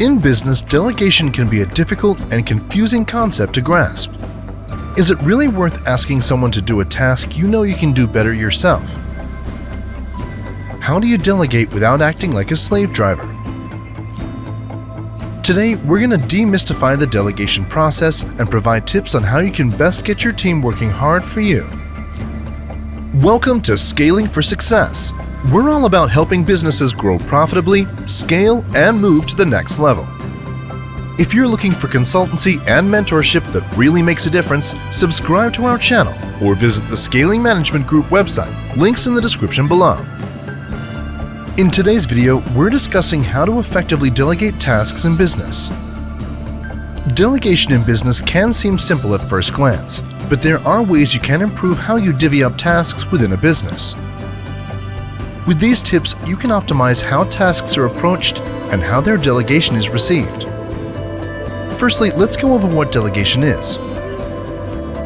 In business, delegation can be a difficult and confusing concept to grasp. Is it really worth asking someone to do a task you know you can do better yourself? How do you delegate without acting like a slave driver? Today, we're going to demystify the delegation process and provide tips on how you can best get your team working hard for you. Welcome to Scaling for Success. We're all about helping businesses grow profitably, scale, and move to the next level. If you're looking for consultancy and mentorship that really makes a difference, subscribe to our channel or visit the Scaling Management Group website, links in the description below. In today's video, we're discussing how to effectively delegate tasks in business. Delegation in business can seem simple at first glance, but there are ways you can improve how you divvy up tasks within a business. With these tips, you can optimize how tasks are approached and how their delegation is received. Firstly, let's go over what delegation is.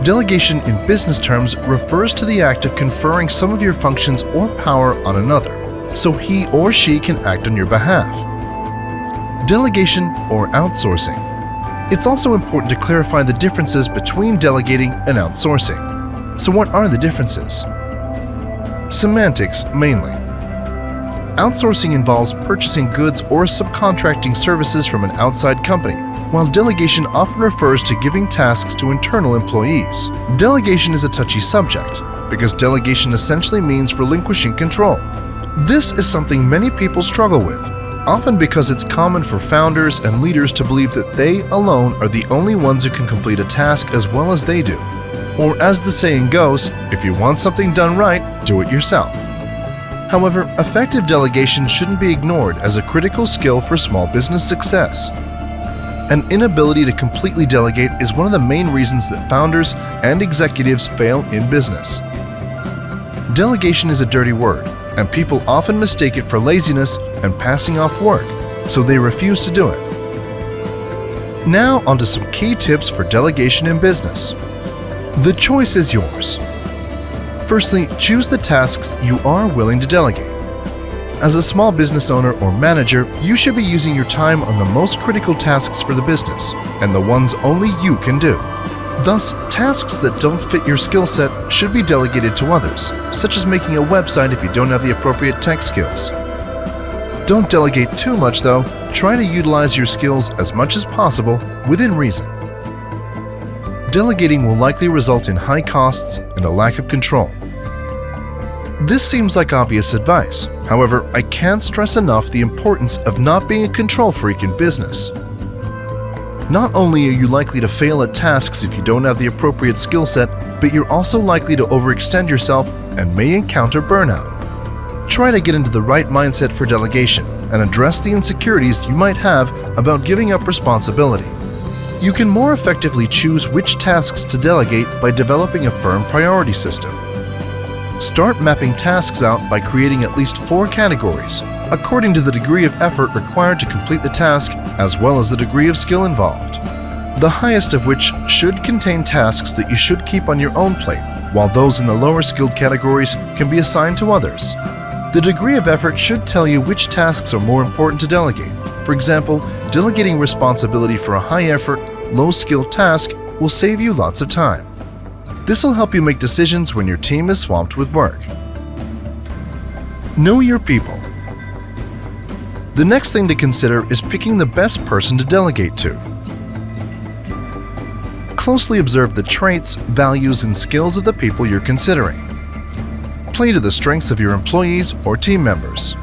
Delegation in business terms refers to the act of conferring some of your functions or power on another, so he or she can act on your behalf. Delegation or outsourcing. It's also important to clarify the differences between delegating and outsourcing. So what are the differences? Semantics mainly. Outsourcing involves purchasing goods or subcontracting services from an outside company, while delegation often refers to giving tasks to internal employees. Delegation is a touchy subject, because delegation essentially means relinquishing control. This is something many people struggle with, often because it's common for founders and leaders to believe that they alone are the only ones who can complete a task as well as they do. Or as the saying goes, if you want something done right, do it yourself. However, effective delegation shouldn't be ignored as a critical skill for small business success. An inability to completely delegate is one of the main reasons that founders and executives fail in business. Delegation is a dirty word, and people often mistake it for laziness and passing off work, so they refuse to do it. Now onto some key tips for delegation in business. The choice is yours. Firstly, choose the tasks you are willing to delegate. As a small business owner or manager, you should be using your time on the most critical tasks for the business and the ones only you can do. Thus, tasks that don't fit your skill set should be delegated to others, such as making a website if you don't have the appropriate tech skills. Don't delegate too much though, try to utilize your skills as much as possible within reason. Delegating will likely result in high costs and a lack of control. This seems like obvious advice. However, I can't stress enough the importance of not being a control freak in business. Not only are you likely to fail at tasks if you don't have the appropriate skill set, but you're also likely to overextend yourself and may encounter burnout. Try to get into the right mindset for delegation and address the insecurities you might have about giving up responsibility. You can more effectively choose which tasks to delegate by developing a firm priority system. Start mapping tasks out by creating at least 4 categories, according to the degree of effort required to complete the task as well as the degree of skill involved. The highest of which should contain tasks that you should keep on your own plate, while those in the lower skilled categories can be assigned to others. The degree of effort should tell you which tasks are more important to delegate. For example, delegating responsibility for a high-effort, low-skill task will save you lots of time. This will help you make decisions when your team is swamped with work. Know your people. The next thing to consider is picking the best person to delegate to. Closely observe the traits, values, and skills of the people you're considering. Play to the strengths of your employees or team members.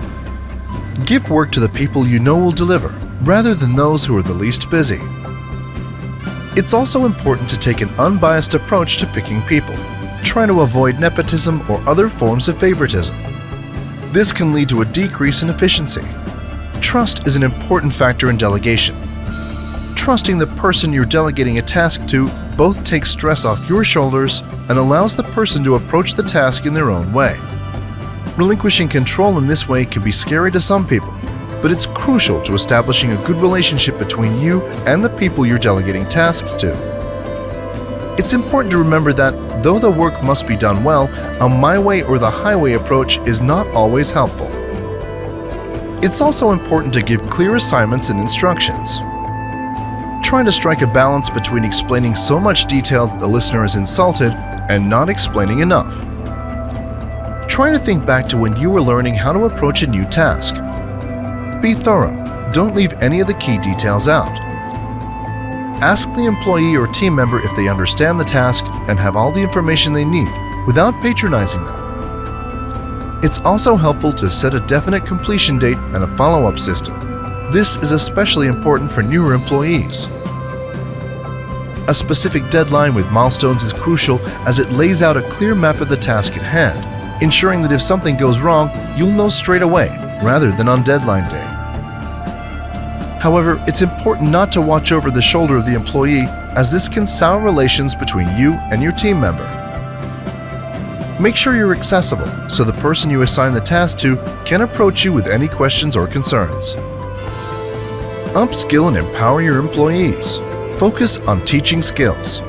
Give work to the people you know will deliver, rather than those who are the least busy. It's also important to take an unbiased approach to picking people. Try to avoid nepotism or other forms of favoritism. This can lead to a decrease in efficiency. Trust is an important factor in delegation. Trusting the person you're delegating a task to both takes stress off your shoulders and allows the person to approach the task in their own way. Relinquishing control in this way can be scary to some people, but it's crucial to establishing a good relationship between you and the people you're delegating tasks to. It's important to remember that, though the work must be done well, a my way or the highway approach is not always helpful. It's also important to give clear assignments and instructions. Try to strike a balance between explaining so much detail that the listener is insulted and not explaining enough. Try to think back to when you were learning how to approach a new task. Be thorough. Don't leave any of the key details out. Ask the employee or team member if they understand the task and have all the information they need without patronizing them. It's also helpful to set a definite completion date and a follow-up system. This is especially important for newer employees. A specific deadline with milestones is crucial as it lays out a clear map of the task at hand, ensuring that if something goes wrong, you'll know straight away rather than on deadline day. However, it's important not to watch over the shoulder of the employee, as this can sour relations between you and your team member. Make sure you're accessible so the person you assign the task to can approach you with any questions or concerns. Upskill and empower your employees. Focus on teaching skills.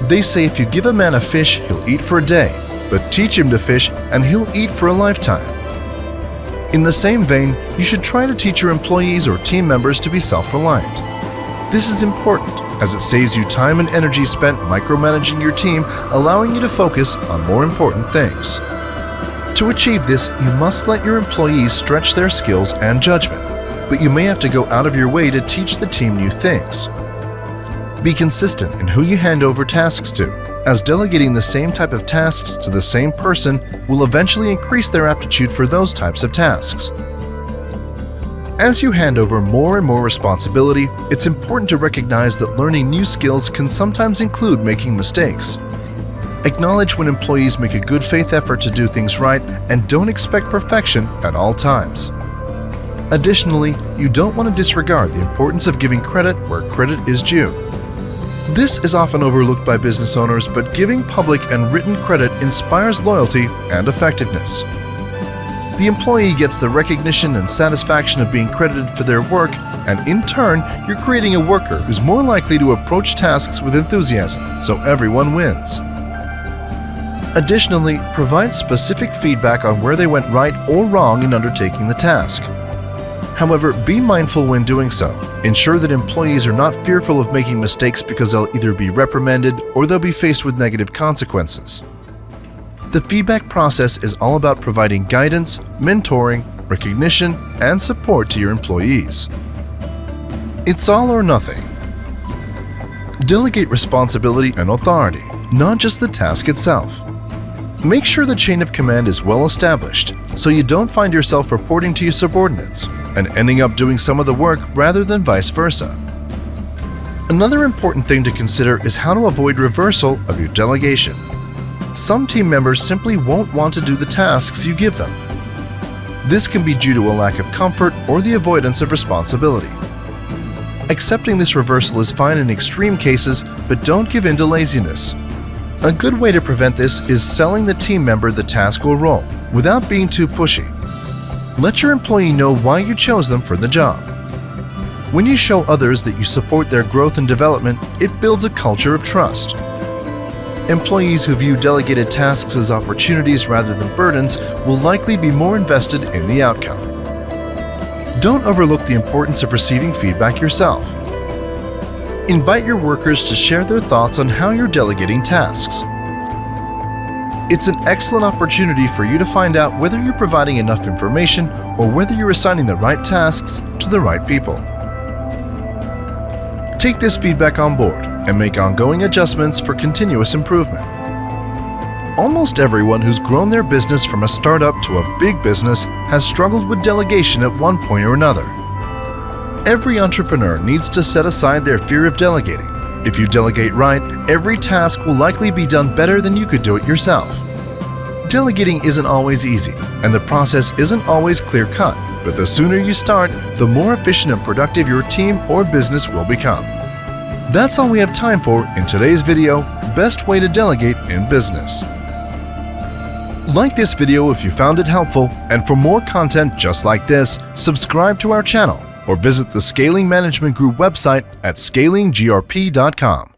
They say if you give a man a fish, he'll eat for a day, but teach him to fish and he'll eat for a lifetime. In the same vein, you should try to teach your employees or team members to be self-reliant. This is important as it saves you time and energy spent micromanaging your team, allowing you to focus on more important things. To achieve this, you must let your employees stretch their skills and judgment, but you may have to go out of your way to teach the team new things. Be consistent in who you hand over tasks to, as delegating the same type of tasks to the same person will eventually increase their aptitude for those types of tasks. As you hand over more and more responsibility, it's important to recognize that learning new skills can sometimes include making mistakes. Acknowledge when employees make a good faith effort to do things right and don't expect perfection at all times. Additionally, you don't want to disregard the importance of giving credit where credit is due. This is often overlooked by business owners, but giving public and written credit inspires loyalty and effectiveness. The employee gets the recognition and satisfaction of being credited for their work, and in turn, you're creating a worker who's more likely to approach tasks with enthusiasm, so everyone wins. Additionally, provide specific feedback on where they went right or wrong in undertaking the task. However, be mindful when doing so. Ensure that employees are not fearful of making mistakes because they'll either be reprimanded or they'll be faced with negative consequences. The feedback process is all about providing guidance, mentoring, recognition, and support to your employees. It's all or nothing. Delegate responsibility and authority, not just the task itself. Make sure the chain of command is well established so you don't find yourself reporting to your subordinates and ending up doing some of the work rather than vice versa. Another important thing to consider is how to avoid reversal of your delegation. Some team members simply won't want to do the tasks you give them. This can be due to a lack of comfort or the avoidance of responsibility. Accepting this reversal is fine in extreme cases, but don't give in to laziness. A good way to prevent this is selling the team member the task or role without being too pushy. Let your employee know why you chose them for the job. When you show others that you support their growth and development, it builds a culture of trust. Employees who view delegated tasks as opportunities rather than burdens will likely be more invested in the outcome. Don't overlook the importance of receiving feedback yourself. Invite your workers to share their thoughts on how you're delegating tasks. It's an excellent opportunity for you to find out whether you're providing enough information or whether you're assigning the right tasks to the right people. Take this feedback on board and make ongoing adjustments for continuous improvement. Almost everyone who's grown their business from a startup to a big business has struggled with delegation at one point or another. Every entrepreneur needs to set aside their fear of delegating. If you delegate right, every task will likely be done better than you could do it yourself. Delegating isn't always easy, and the process isn't always clear-cut, but the sooner you start, the more efficient and productive your team or business will become. That's all we have time for in today's video, Best Way to Delegate in Business. Like this video if you found it helpful, and for more content just like this, subscribe to our channel or visit the Scaling Management Group website at scalinggrp.com.